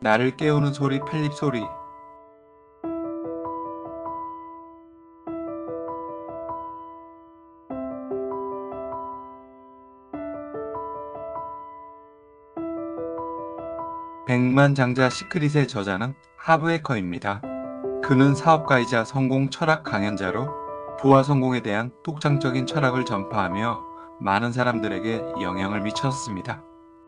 나를 깨우는 소리, 팔립 소리. 100만 장자 시크릿의 저자는 하브에커입니다. 그는 사업가이자 성공 철학 강연자로 부와 성공에 대한 독창적인 철학을 전파하며 많은 사람들에게 영향을 미쳤습니다.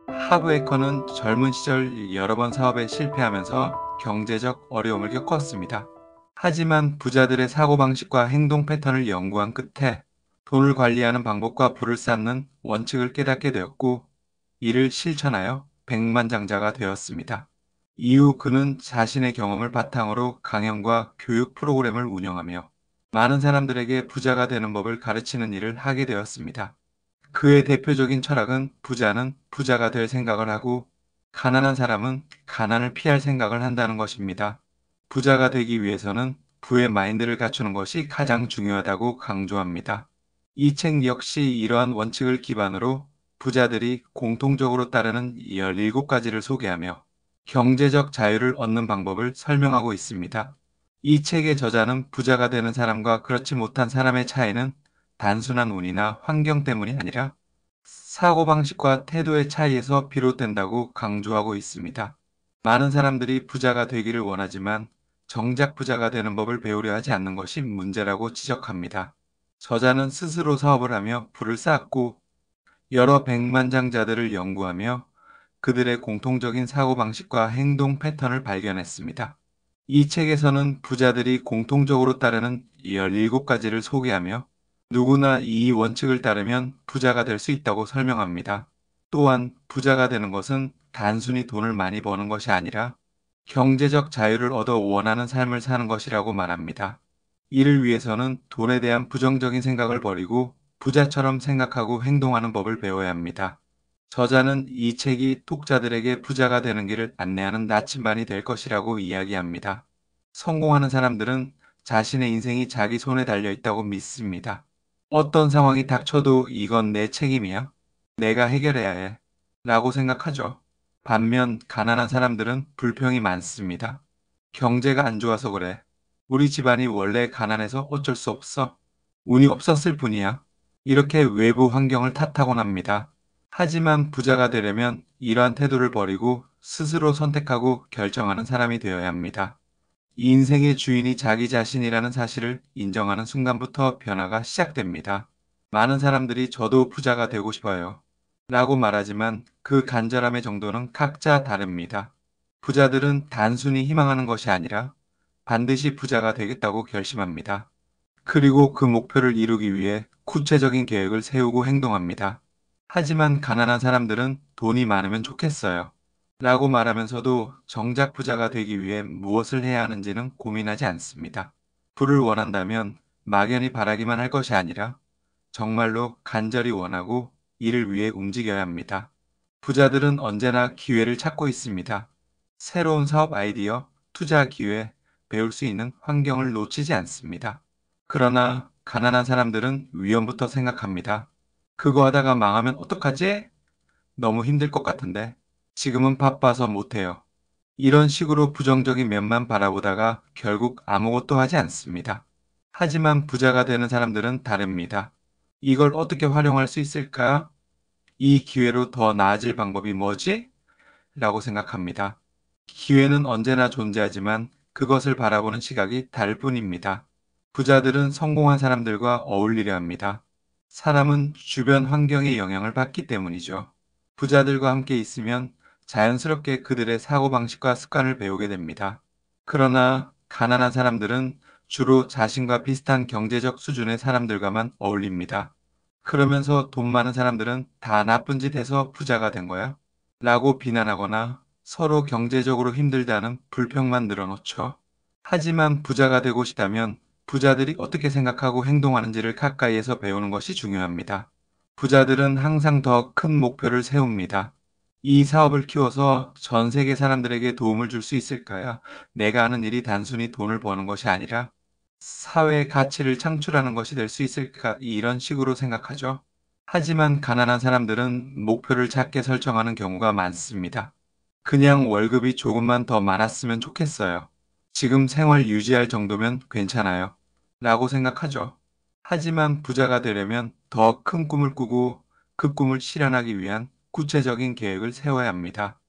하브에커는 젊은 시절 여러 번 사업에 실패하면서 경제적 어려움을 겪었습니다. 하지만 부자들의 사고방식과 행동 패턴을 연구한 끝에 돈을 관리하는 방법과 부를 쌓는 원칙을 깨닫게 되었고, 이를 실천하여 백만장자가 되었습니다. 이후 그는 자신의 경험을 바탕으로 강연과 교육 프로그램을 운영하며 많은 사람들에게 부자가 되는 법을 가르치는 일을 하게 되었습니다. 그의 대표적인 철학은 부자는 부자가 될 생각을 하고 가난한 사람은 가난을 피할 생각을 한다는 것입니다. 부자가 되기 위해서는 부의 마인드를 갖추는 것이 가장 중요하다고 강조합니다. 이 책 역시 이러한 원칙을 기반으로 부자들이 공통적으로 따르는 17가지를 소개하며 경제적 자유를 얻는 방법을 설명하고 있습니다. 이 책의 저자는 부자가 되는 사람과 그렇지 못한 사람의 차이는 단순한 운이나 환경 때문이 아니라 사고방식과 태도의 차이에서 비롯된다고 강조하고 있습니다. 많은 사람들이 부자가 되기를 원하지만 정작 부자가 되는 법을 배우려 하지 않는 것이 문제라고 지적합니다. 저자는 스스로 사업을 하며 부를 쌓았고 여러 백만장자들을 연구하며 그들의 공통적인 사고방식과 행동 패턴을 발견했습니다. 이 책에서는 부자들이 공통적으로 따르는 17가지를 소개하며 누구나 이 원칙을 따르면 부자가 될 수 있다고 설명합니다. 또한 부자가 되는 것은 단순히 돈을 많이 버는 것이 아니라 경제적 자유를 얻어 원하는 삶을 사는 것이라고 말합니다. 이를 위해서는 돈에 대한 부정적인 생각을 버리고 부자처럼 생각하고 행동하는 법을 배워야 합니다. 저자는 이 책이 독자들에게 부자가 되는 길을 안내하는 나침반이 될 것이라고 이야기합니다. 성공하는 사람들은 자신의 인생이 자기 손에 달려 있다고 믿습니다. 어떤 상황이 닥쳐도 이건 내 책임이야. 내가 해결해야 해. 라고 생각하죠. 반면 가난한 사람들은 불평이 많습니다. 경제가 안 좋아서 그래. 우리 집안이 원래 가난해서 어쩔 수 없어. 운이 없었을 뿐이야. 이렇게 외부 환경을 탓하곤 합니다. 하지만 부자가 되려면 이러한 태도를 버리고 스스로 선택하고 결정하는 사람이 되어야 합니다. 이 인생의 주인이 자기 자신이라는 사실을 인정하는 순간부터 변화가 시작됩니다. 많은 사람들이 저도 부자가 되고 싶어요. 라고 말하지만 그 간절함의 정도는 각자 다릅니다. 부자들은 단순히 희망하는 것이 아니라 반드시 부자가 되겠다고 결심합니다. 그리고 그 목표를 이루기 위해 구체적인 계획을 세우고 행동합니다. 하지만 가난한 사람들은 돈이 많으면 좋겠어요. 라고 말하면서도 정작 부자가 되기 위해 무엇을 해야 하는지는 고민하지 않습니다. 부를 원한다면 막연히 바라기만 할 것이 아니라 정말로 간절히 원하고 이를 위해 움직여야 합니다. 부자들은 언제나 기회를 찾고 있습니다. 새로운 사업 아이디어, 투자 기회, 배울 수 있는 환경을 놓치지 않습니다. 그러나 가난한 사람들은 위험부터 생각합니다. 그거 하다가 망하면 어떡하지? 너무 힘들 것 같은데. 지금은 바빠서 못해요. 이런 식으로 부정적인 면만 바라보다가 결국 아무것도 하지 않습니다. 하지만 부자가 되는 사람들은 다릅니다. 이걸 어떻게 활용할 수 있을까? 이 기회로 더 나아질 방법이 뭐지? 라고 생각합니다. 기회는 언제나 존재하지만 그것을 바라보는 시각이 다를 뿐입니다. 부자들은 성공한 사람들과 어울리려 합니다. 사람은 주변 환경의 영향을 받기 때문이죠. 부자들과 함께 있으면 자연스럽게 그들의 사고방식과 습관을 배우게 됩니다. 그러나 가난한 사람들은 주로 자신과 비슷한 경제적 수준의 사람들과만 어울립니다. 그러면서 돈 많은 사람들은 다 나쁜 짓 해서 부자가 된 거야? 라고 비난하거나 서로 경제적으로 힘들다는 불평만 늘어놓죠. 하지만 부자가 되고 싶다면 부자들이 어떻게 생각하고 행동하는지를 가까이에서 배우는 것이 중요합니다. 부자들은 항상 더 큰 목표를 세웁니다. 이 사업을 키워서 전 세계 사람들에게 도움을 줄 수 있을까요? 내가 하는 일이 단순히 돈을 버는 것이 아니라 사회의 가치를 창출하는 것이 될 수 있을까? 이런 식으로 생각하죠. 하지만 가난한 사람들은 목표를 작게 설정하는 경우가 많습니다. 그냥 월급이 조금만 더 많았으면 좋겠어요. 지금 생활 유지할 정도면 괜찮아요. 라고 생각하죠. 하지만 부자가 되려면 더 큰 꿈을 꾸고 그 꿈을 실현하기 위한 구체적인 계획을 세워야 합니다.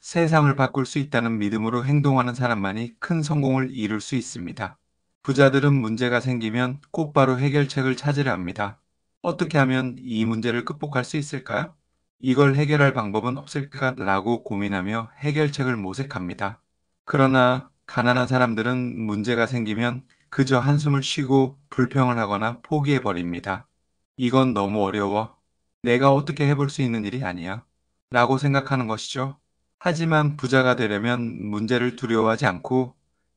세상을 바꿀 수 있다는 믿음으로 행동하는 사람만이 큰 성공을 이룰 수 있습니다. 부자들은 문제가 생기면 곧바로 해결책을 찾으려 합니다. 어떻게 하면 이 문제를 극복할 수 있을까요? 이걸 해결할 방법은 없을까라고 고민하며 해결책을 모색합니다. 그러나 가난한 사람들은 문제가 생기면 그저 한숨을 쉬고 불평을 하거나 포기해버립니다. 이건 너무 어려워. 내가 어떻게 해볼 수 있는 일이 아니야. 라고 생각하는 것이죠. 하지만 부자가 되려면 문제를 두려워하지 않고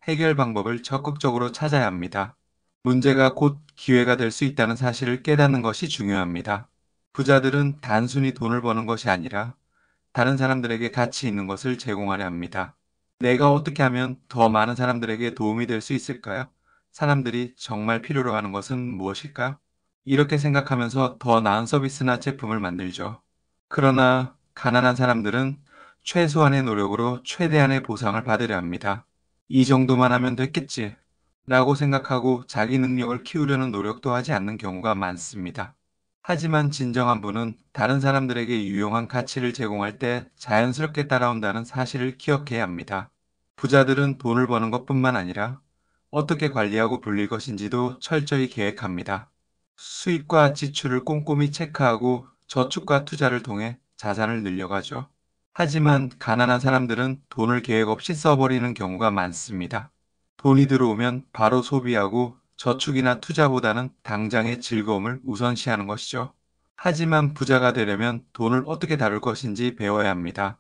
해결 방법을 적극적으로 찾아야 합니다. 문제가 곧 기회가 될 수 있다는 사실을 깨닫는 것이 중요합니다. 부자들은 단순히 돈을 버는 것이 아니라 다른 사람들에게 가치 있는 것을 제공하려 합니다. 내가 어떻게 하면 더 많은 사람들에게 도움이 될 수 있을까요? 사람들이 정말 필요로 하는 것은 무엇일까요? 이렇게 생각하면서 더 나은 서비스나 제품을 만들죠. 그러나 가난한 사람들은 최소한의 노력으로 최대한의 보상을 받으려 합니다. 이 정도만 하면 됐겠지 라고 생각하고 자기 능력을 키우려는 노력도 하지 않는 경우가 많습니다. 하지만 진정한 분은 다른 사람들에게 유용한 가치를 제공할 때 자연스럽게 따라온다는 사실을 기억해야 합니다. 부자들은 돈을 버는 것뿐만 아니라 어떻게 관리하고 불릴 것인지도 철저히 계획합니다. 수입과 지출을 꼼꼼히 체크하고 저축과 투자를 통해 자산을 늘려가죠. 하지만 가난한 사람들은 돈을 계획 없이 써버리는 경우가 많습니다. 돈이 들어오면 바로 소비하고 저축이나 투자보다는 당장의 즐거움을 우선시하는 것이죠. 하지만 부자가 되려면 돈을 어떻게 다룰 것인지 배워야 합니다.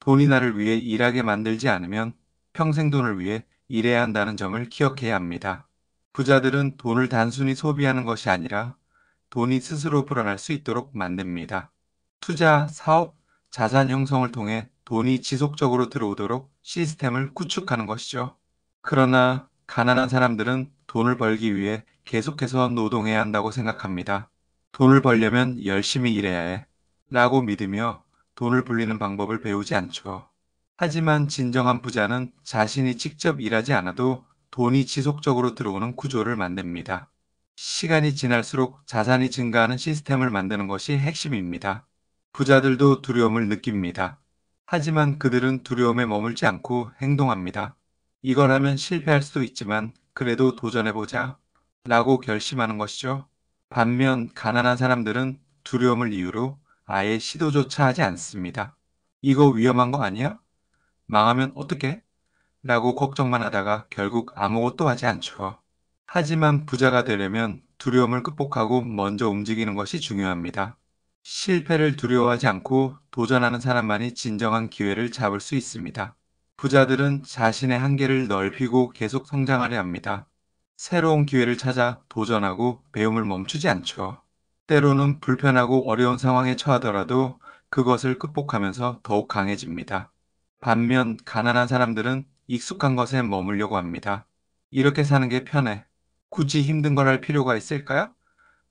돈이 나를 위해 일하게 만들지 않으면 평생 돈을 위해 일해야 한다는 점을 기억해야 합니다. 부자들은 돈을 단순히 소비하는 것이 아니라 돈이 스스로 불어날 수 있도록 만듭니다. 투자, 사업, 자산 형성을 통해 돈이 지속적으로 들어오도록 시스템을 구축하는 것이죠. 그러나 가난한 사람들은 돈을 벌기 위해 계속해서 노동해야 한다고 생각합니다. 돈을 벌려면 열심히 일해야 해. 라고 믿으며 돈을 불리는 방법을 배우지 않죠. 하지만 진정한 부자는 자신이 직접 일하지 않아도 돈이 지속적으로 들어오는 구조를 만듭니다. 시간이 지날수록 자산이 증가하는 시스템을 만드는 것이 핵심입니다. 부자들도 두려움을 느낍니다. 하지만 그들은 두려움에 머물지 않고 행동합니다. 이걸 하면 실패할 수도 있지만 그래도 도전해보자 라고 결심하는 것이죠. 반면 가난한 사람들은 두려움을 이유로 아예 시도조차 하지 않습니다. 이거 위험한 거 아니야? 망하면 어떡해? 라고 걱정만 하다가 결국 아무것도 하지 않죠. 하지만 부자가 되려면 두려움을 극복하고 먼저 움직이는 것이 중요합니다. 실패를 두려워하지 않고 도전하는 사람만이 진정한 기회를 잡을 수 있습니다. 부자들은 자신의 한계를 넓히고 계속 성장하려 합니다. 새로운 기회를 찾아 도전하고 배움을 멈추지 않죠. 때로는 불편하고 어려운 상황에 처하더라도 그것을 극복하면서 더욱 강해집니다. 반면 가난한 사람들은 익숙한 것에 머물려고 합니다. 이렇게 사는 게 편해. 굳이 힘든 걸 할 필요가 있을까요?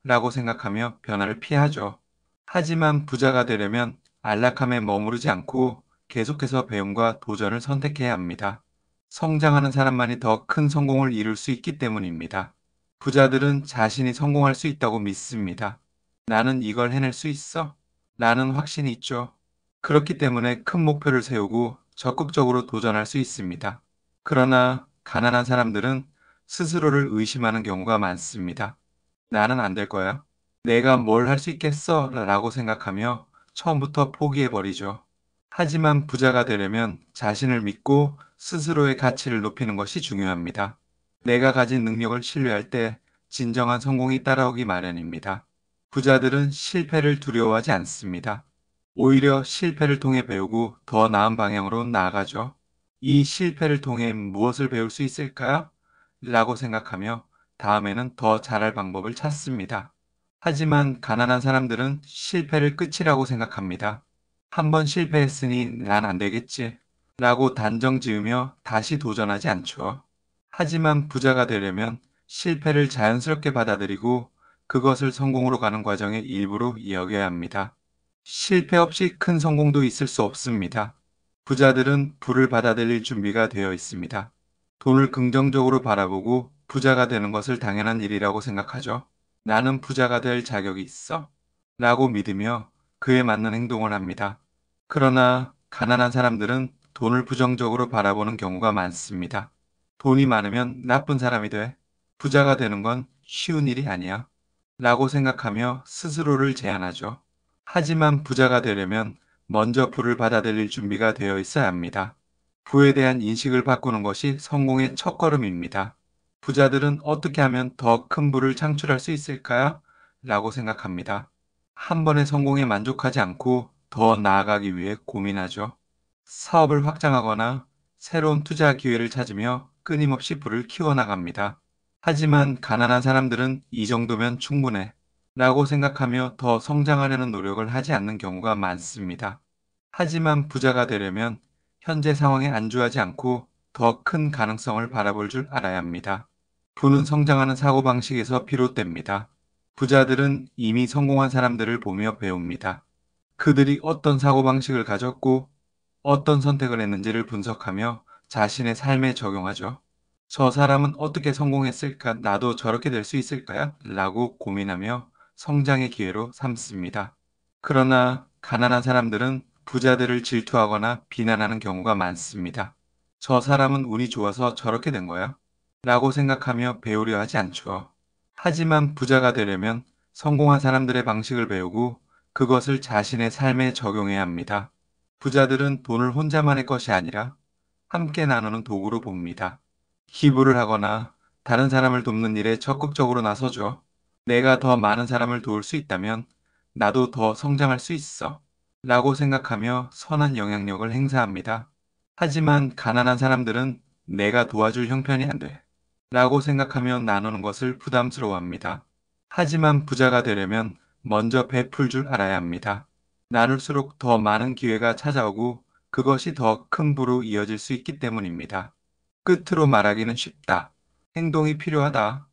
라고 생각하며 변화를 피하죠. 하지만 부자가 되려면 안락함에 머무르지 않고 계속해서 배움과 도전을 선택해야 합니다. 성장하는 사람만이 더 큰 성공을 이룰 수 있기 때문입니다. 부자들은 자신이 성공할 수 있다고 믿습니다. 나는 이걸 해낼 수 있어. 라는 확신이 있죠. 그렇기 때문에 큰 목표를 세우고 적극적으로 도전할 수 있습니다. 그러나 가난한 사람들은 스스로를 의심하는 경우가 많습니다. 나는 안 될 거야. 내가 뭘 할 수 있겠어? 라고 생각하며 처음부터 포기해버리죠. 하지만 부자가 되려면 자신을 믿고 스스로의 가치를 높이는 것이 중요합니다. 내가 가진 능력을 신뢰할 때 진정한 성공이 따라오기 마련입니다. 부자들은 실패를 두려워하지 않습니다. 오히려 실패를 통해 배우고 더 나은 방향으로 나아가죠. 이 실패를 통해 무엇을 배울 수 있을까요? 라고 생각하며 다음에는 더 잘할 방법을 찾습니다. 하지만 가난한 사람들은 실패를 끝이라고 생각합니다. 한 번 실패했으니 난 안 되겠지. 라고 단정 지으며 다시 도전하지 않죠. 하지만 부자가 되려면 실패를 자연스럽게 받아들이고 그것을 성공으로 가는 과정의 일부로 여겨야 합니다. 실패 없이 큰 성공도 있을 수 없습니다. 부자들은 부를 받아들일 준비가 되어 있습니다. 돈을 긍정적으로 바라보고 부자가 되는 것을 당연한 일이라고 생각하죠. 나는 부자가 될 자격이 있어 라고 믿으며 그에 맞는 행동을 합니다. 그러나 가난한 사람들은 돈을 부정적으로 바라보는 경우가 많습니다. 돈이 많으면 나쁜 사람이 돼. 부자가 되는 건 쉬운 일이 아니야. 라고 생각하며 스스로를 제한하죠. 하지만 부자가 되려면 먼저 부를 받아들일 준비가 되어 있어야 합니다. 부에 대한 인식을 바꾸는 것이 성공의 첫걸음입니다. 부자들은 어떻게 하면 더 큰 부를 창출할 수 있을까요? 라고 생각합니다. 한 번의 성공에 만족하지 않고 더 나아가기 위해 고민하죠. 사업을 확장하거나 새로운 투자 기회를 찾으며 끊임없이 부를 키워나갑니다. 하지만 가난한 사람들은 이 정도면 충분해 라고 생각하며 더 성장하려는 노력을 하지 않는 경우가 많습니다. 하지만 부자가 되려면 현재 상황에 안주하지 않고 더 큰 가능성을 바라볼 줄 알아야 합니다. 부는 성장하는 사고방식에서 비롯됩니다. 부자들은 이미 성공한 사람들을 보며 배웁니다. 그들이 어떤 사고방식을 가졌고 어떤 선택을 했는지를 분석하며 자신의 삶에 적용하죠. 저 사람은 어떻게 성공했을까? 나도 저렇게 될 수 있을까요? 라고 고민하며 성장의 기회로 삼습니다. 그러나 가난한 사람들은 부자들을 질투하거나 비난하는 경우가 많습니다. 저 사람은 운이 좋아서 저렇게 된 거야? 라고 생각하며 배우려 하지 않죠. 하지만 부자가 되려면 성공한 사람들의 방식을 배우고 그것을 자신의 삶에 적용해야 합니다. 부자들은 돈을 혼자만의 것이 아니라 함께 나누는 도구로 봅니다. 기부를 하거나 다른 사람을 돕는 일에 적극적으로 나서죠. 내가 더 많은 사람을 도울 수 있다면 나도 더 성장할 수 있어 라고 생각하며 선한 영향력을 행사합니다. 하지만 가난한 사람들은 내가 도와줄 형편이 안 돼 라고 생각하며 나누는 것을 부담스러워합니다. 하지만 부자가 되려면 먼저 베풀 줄 알아야 합니다. 나눌수록 더 많은 기회가 찾아오고 그것이 더 큰 부로 이어질 수 있기 때문입니다. 끝으로 말하기는 쉽다. 행동이 필요하다.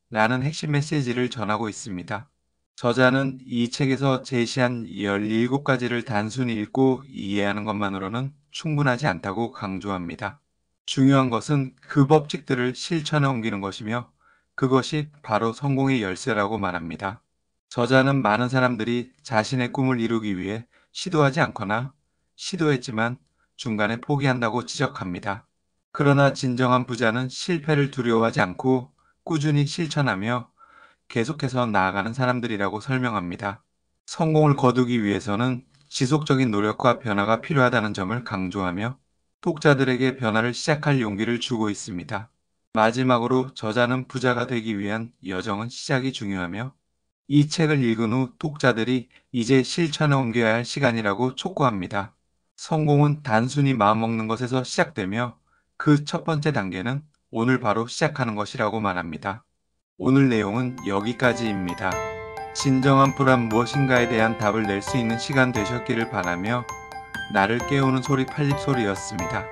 라는 핵심 메시지를 전하고 있습니다. 저자는 이 책에서 제시한 17가지를 단순히 읽고 이해하는 것만으로는 충분하지 않다고 강조합니다. 중요한 것은 그 법칙들을 실천에 옮기는 것이며 그것이 바로 성공의 열쇠라고 말합니다. 저자는 많은 사람들이 자신의 꿈을 이루기 위해 시도하지 않거나 시도했지만 중간에 포기한다고 지적합니다. 그러나 진정한 부자는 실패를 두려워하지 않고 꾸준히 실천하며 계속해서 나아가는 사람들이라고 설명합니다. 성공을 거두기 위해서는 지속적인 노력과 변화가 필요하다는 점을 강조하며 독자들에게 변화를 시작할 용기를 주고 있습니다. 마지막으로 저자는 부자가 되기 위한 여정은 시작이 중요하며 이 책을 읽은 후 독자들이 이제 실천에 옮겨야 할 시간이라고 촉구합니다. 성공은 단순히 마음먹는 것에서 시작되며 그 첫 번째 단계는 오늘 바로 시작하는 것이라고 말합니다. 오늘 내용은 여기까지입니다. 진정한 불안 무엇인가에 대한 답을 낼 수 있는 시간 되셨기를 바라며 나를 깨우는 소리 팔립소리였습니다.